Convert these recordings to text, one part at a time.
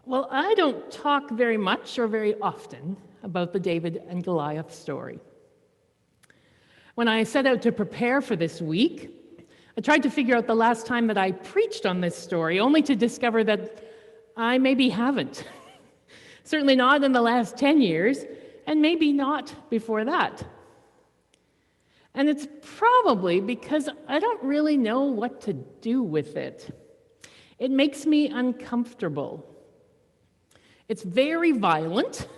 Well, I don't talk very much or very often about the David and Goliath story. When I set out to prepare for this week, I tried to figure out the last time that I preached on this story, only to discover that I maybe haven't. Certainly not in the last 10 years, and maybe not before that. And it's probably because I don't really know what to do with it. It makes me uncomfortable. It's very violent.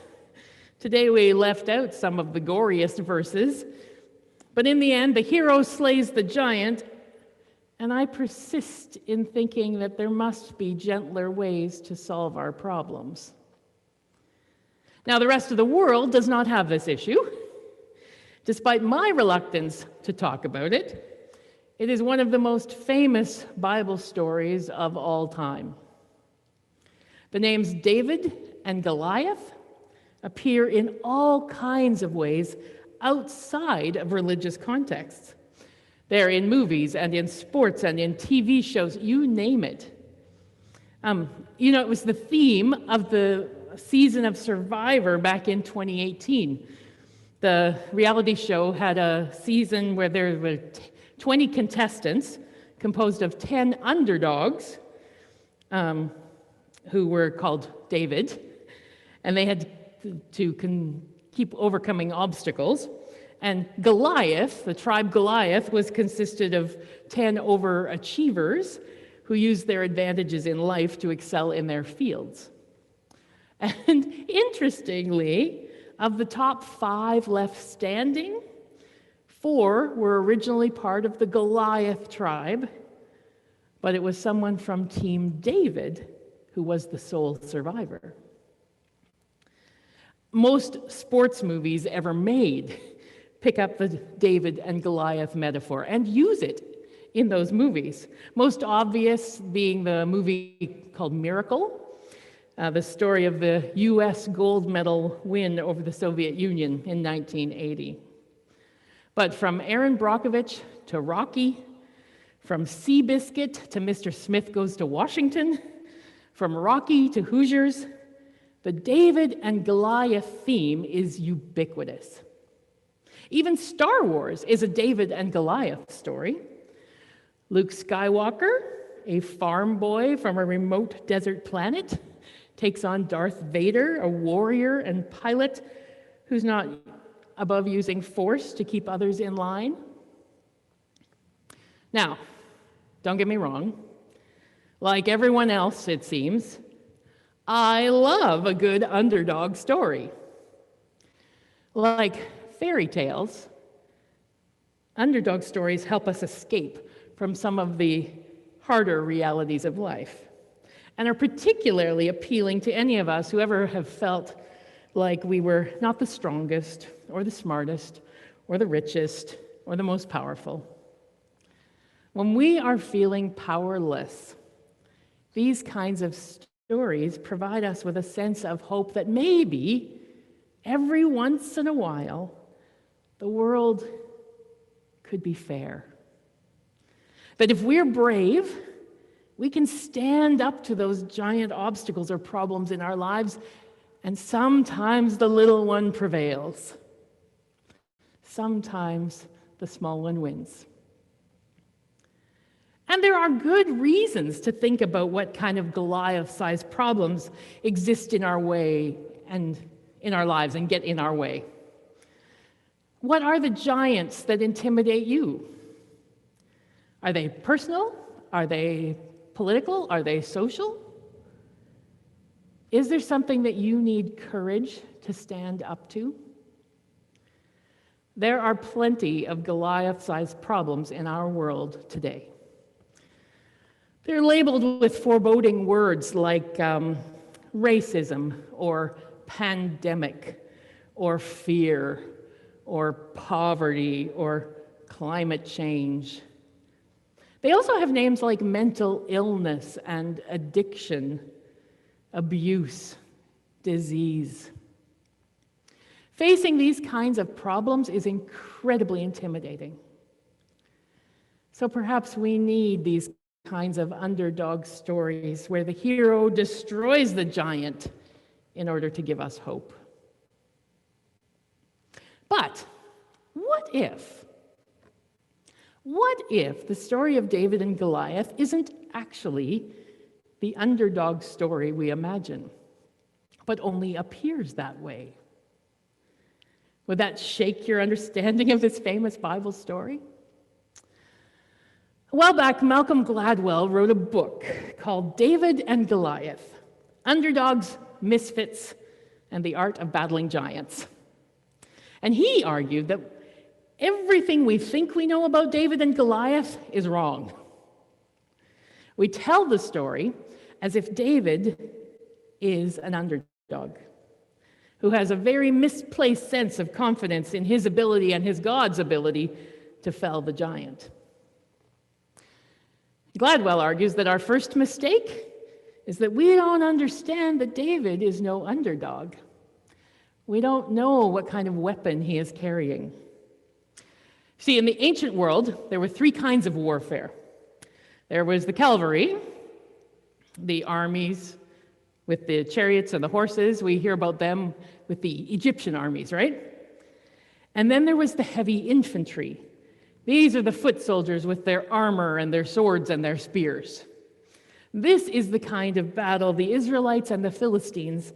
Today we left out some of the goriest verses, but in the end, the hero slays the giant, and I persist in thinking that there must be gentler ways to solve our problems. Now, the rest of the world does not have this issue. Despite my reluctance to talk about it, it is one of the most famous Bible stories of all time. The names David and Goliath appear in all kinds of ways outside of religious contexts. They're in movies and in sports and in TV shows, you name it. It was the theme of the season of Survivor back in 2018. The reality show had a season where there were 20 contestants composed of 10 underdogs who were called David, and they had to keep overcoming obstacles. And Goliath, the tribe Goliath, consisted of 10 overachievers who used their advantages in life to excel in their fields. And interestingly, of the top 5 left standing, 4 were originally part of the Goliath tribe, but it was someone from Team David who was the sole survivor. Most sports movies ever made pick up the David and Goliath metaphor and use it in those movies. Most obvious being the movie called Miracle, the story of the U.S. gold medal win over the Soviet Union in 1980. But from Aaron Brockovich to Rocky, from Seabiscuit to Mr. Smith Goes to Washington, from Rocky to Hoosiers, the David and Goliath theme is ubiquitous. Even Star Wars is a David and Goliath story. Luke Skywalker, a farm boy from a remote desert planet, takes on Darth Vader, a warrior and pilot who's not above using force to keep others in line. Now, don't get me wrong. Like everyone else, it seems, I love a good underdog story. Like fairy tales, underdog stories help us escape from some of the harder realities of life and are particularly appealing to any of us who ever have felt like we were not the strongest or the smartest or the richest or the most powerful. When we are feeling powerless, these kinds of stories provide us with a sense of hope that maybe every once in a while the world could be fair. That if we're brave, we can stand up to those giant obstacles or problems in our lives, and sometimes the little one prevails. Sometimes the small one wins. And there are good reasons to think about what kind of Goliath-sized problems exist in our way and in our lives and get in our way. What are the giants that intimidate you? Are they personal? Are they political? Are they social? Is there something that you need courage to stand up to? There are plenty of Goliath-sized problems in our world today. They're labeled with foreboding words like racism or pandemic or fear or poverty or climate change. They also have names like mental illness and addiction, abuse, disease. Facing these kinds of problems is incredibly intimidating. So perhaps we need these kinds of underdog stories where the hero destroys the giant in order to give us hope. But what if the story of David and Goliath isn't actually the underdog story we imagine, but only appears that way? Would that shake your understanding of this famous Bible story? A while back, Malcolm Gladwell wrote a book called David and Goliath: Underdogs, Misfits, and the Art of Battling Giants. And he argued that everything we think we know about David and Goliath is wrong. We tell the story as if David is an underdog who has a very misplaced sense of confidence in his ability and his God's ability to fell the giant. Gladwell argues that our first mistake is that we don't understand that David is no underdog. We don't know what kind of weapon he is carrying. See, in the ancient world, there were three kinds of warfare. There was the cavalry, the armies with the chariots and the horses. We hear about them with the Egyptian armies, right? And then there was the heavy infantry. These are the foot soldiers with their armor and their swords and their spears. This is the kind of battle the Israelites and the Philistines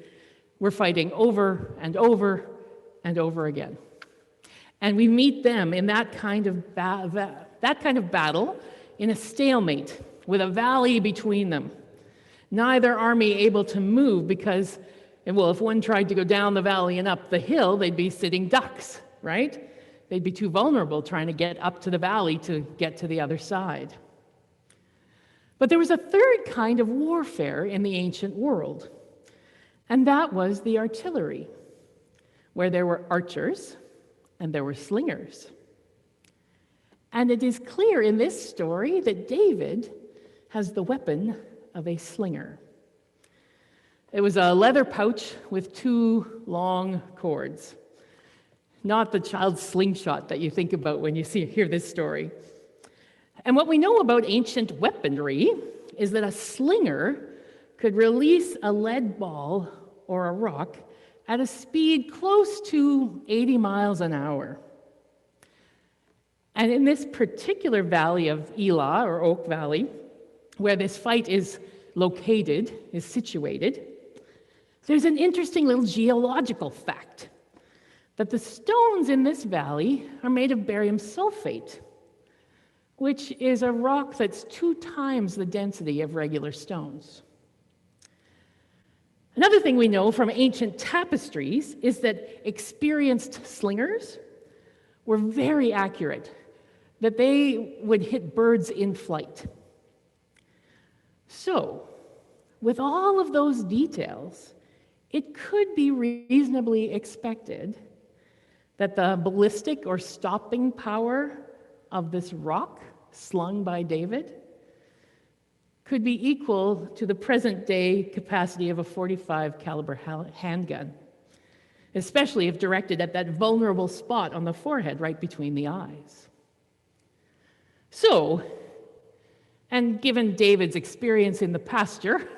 were fighting over and over and over again. And we meet them in that kind of battle in a stalemate with a valley between them. Neither army able to move because, well, if one tried to go down the valley and up the hill, they'd be sitting ducks, right? They'd be too vulnerable trying to get up to the valley to get to the other side. But there was a third kind of warfare in the ancient world, and that was the artillery, where there were archers and there were slingers. And it is clear in this story that David has the weapon of a slinger. It was a leather pouch with two long cords. Not the child's slingshot that you think about when you hear this story. And what we know about ancient weaponry is that a slinger could release a lead ball or a rock at a speed close to 80 miles an hour. And in this particular valley of Elah, or Oak Valley, where this fight is situated, there's an interesting little geological fact that the stones in this valley are made of barium sulfate, which is a rock that's 2 times the density of regular stones. Another thing we know from ancient tapestries is that experienced slingers were very accurate, that they would hit birds in flight. So, with all of those details, it could be reasonably expected that the ballistic or stopping power of this rock slung by David could be equal to the present-day capacity of a .45 caliber handgun, especially if directed at that vulnerable spot on the forehead right between the eyes. So, and given David's experience in the pasture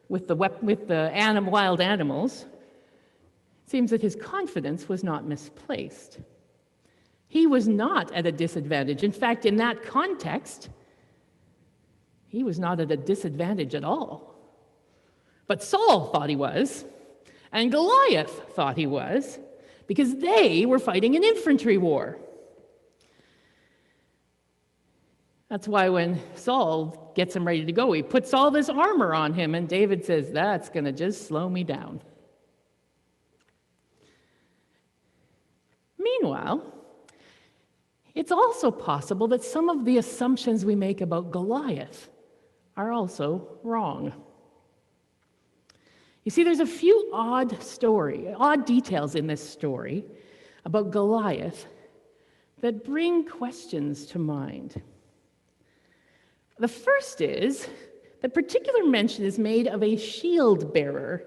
with the wild animals, it seems that his confidence was not misplaced. He was not at a disadvantage. In fact, in that context, he was not at a disadvantage at all. But Saul thought he was, and Goliath thought he was, because they were fighting an infantry war. That's why when Saul gets him ready to go, he puts all this armor on him, and David says, "That's going to just slow me down." Meanwhile, it's also possible that some of the assumptions we make about Goliath are also wrong. You see, there's a few odd details in this story about Goliath that bring questions to mind. The first is that particular mention is made of a shield bearer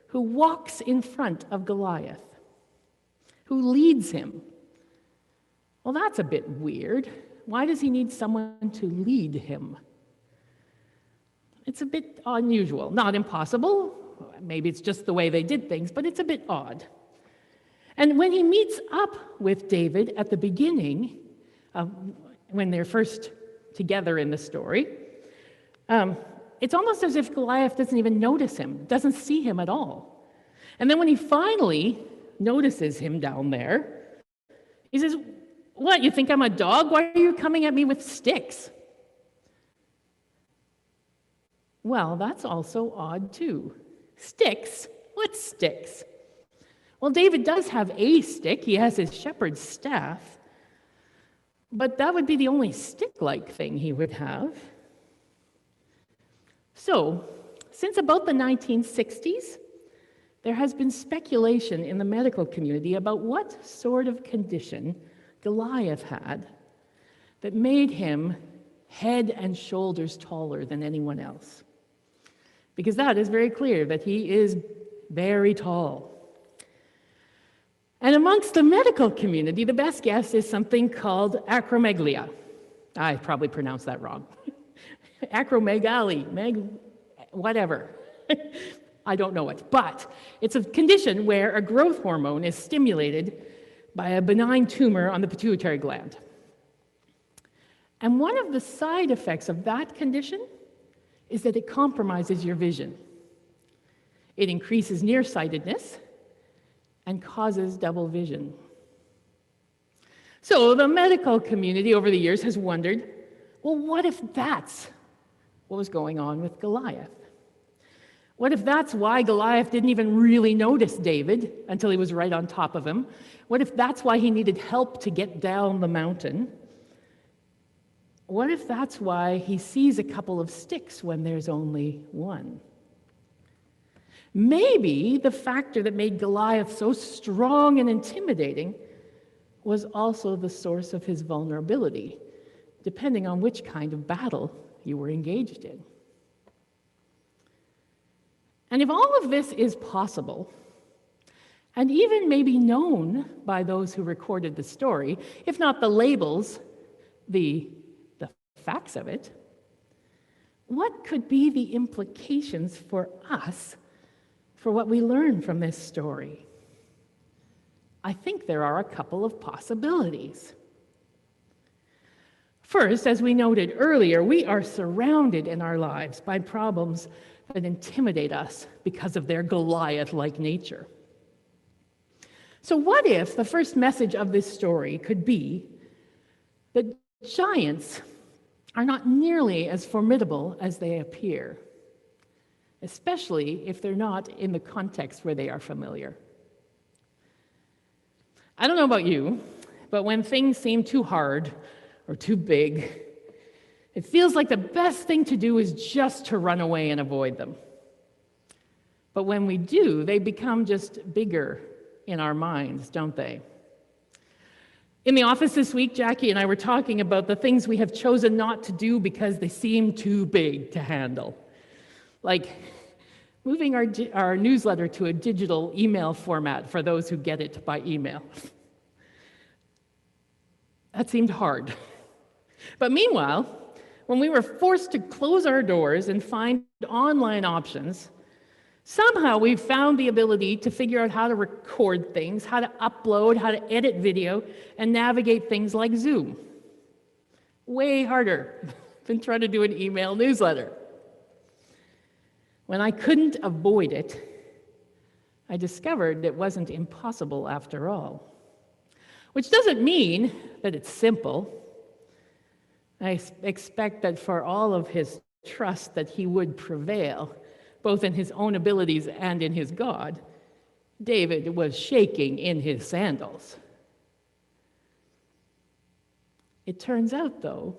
who walks in front of Goliath, who leads him. Well, that's a bit weird. Why does he need someone to lead him? It's a bit unusual, not impossible. Maybe it's just the way they did things, but it's a bit odd. And when he meets up with David at the beginning, when they're first together in the story, it's almost as if Goliath doesn't even notice him, doesn't see him at all. And then when he finally notices him down there, he says, "What, you think I'm a dog? Why are you coming at me with sticks?" Well, that's also odd too. Sticks? What sticks? Well, David does have a stick. He has his shepherd's staff. But that would be the only stick-like thing he would have. So, since about the 1960s, there has been speculation in the medical community about what sort of condition Goliath had that made him head and shoulders taller than anyone else. Because that is very clear that he is very tall. And amongst the medical community, the best guess is something called acromegalia. I probably pronounced that wrong. Acromegaly, whatever. I don't know it. But it's a condition where a growth hormone is stimulated by a benign tumor on the pituitary gland. And one of the side effects of that condition is that it compromises your vision. It increases nearsightedness and causes double vision. So the medical community over the years has wondered, well, what if that's what was going on with Goliath? What if that's why Goliath didn't even really notice David until he was right on top of him? What if that's why he needed help to get down the mountain? What if that's why he sees a couple of sticks when there's only one? Maybe the factor that made Goliath so strong and intimidating was also the source of his vulnerability, depending on which kind of battle you were engaged in. And if all of this is possible, and even maybe known by those who recorded the story, if not the labels, the facts of it, what could be the implications for us for what we learn from this story? I think there are a couple of possibilities. First, as we noted earlier, we are surrounded in our lives by problems that intimidate us because of their Goliath-like nature. So what if the first message of this story could be that giants are not nearly as formidable as they appear, especially if they're not in the context where they are familiar? I don't know about you, but when things seem too hard or too big, it feels like the best thing to do is just to run away and avoid them. But when we do, they become just bigger in our minds, don't they? In the office this week, Jackie and I were talking about the things we have chosen not to do because they seem too big to handle. Like moving our newsletter to a digital email format for those who get it by email. That seemed hard. But meanwhile, when we were forced to close our doors and find online options, somehow we found the ability to figure out how to record things, how to upload, how to edit video, and navigate things like Zoom. Way harder than trying to do an email newsletter. When I couldn't avoid it, I discovered it wasn't impossible after all. Which doesn't mean that it's simple. I expect that for all of his trust that he would prevail, both in his own abilities and in his God, David was shaking in his sandals. It turns out, though,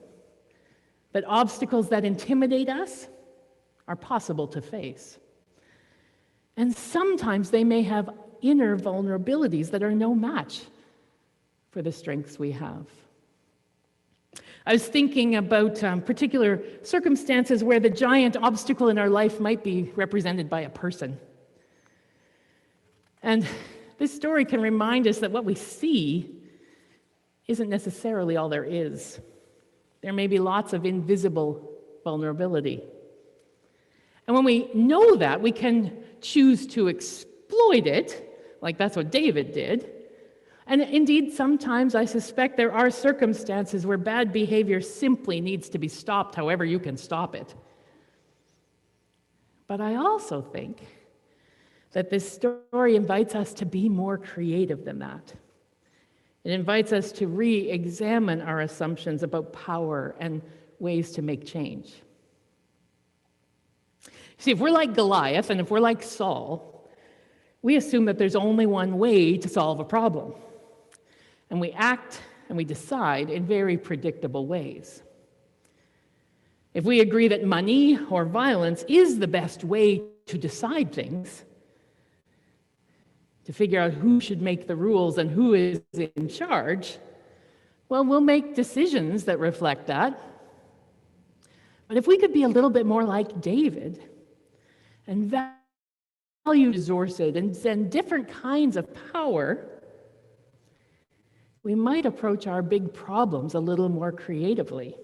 that obstacles that intimidate us are possible to face. And sometimes they may have inner vulnerabilities that are no match for the strengths we have. I was thinking about particular circumstances where the giant obstacle in our life might be represented by a person. And this story can remind us that what we see isn't necessarily all there is. There may be lots of invisible vulnerability. And when we know that, we can choose to exploit it, like that's what David did. And indeed, sometimes I suspect there are circumstances where bad behavior simply needs to be stopped, however you can stop it. But I also think that this story invites us to be more creative than that. It invites us to re-examine our assumptions about power and ways to make change. See, if we're like Goliath and if we're like Saul, we assume that there's only one way to solve a problem. And we act and we decide in very predictable ways. If we agree that money or violence is the best way to decide things, to figure out who should make the rules and who is in charge, well, we'll make decisions that reflect that. But if we could be a little bit more like David and value resources and different kinds of power, we might approach our big problems a little more creatively.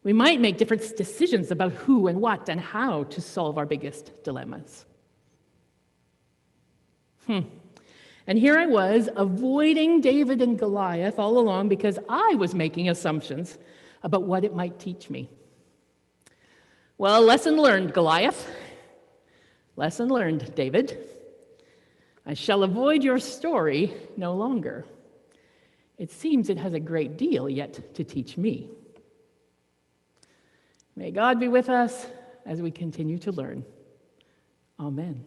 We might make different decisions about who and what and how to solve our biggest dilemmas. And here I was, avoiding David and Goliath all along because I was making assumptions about what it might teach me. Well, lesson learned, Goliath. Lesson learned, David. I shall avoid your story no longer. It seems it has a great deal yet to teach me. May God be with us as we continue to learn. Amen.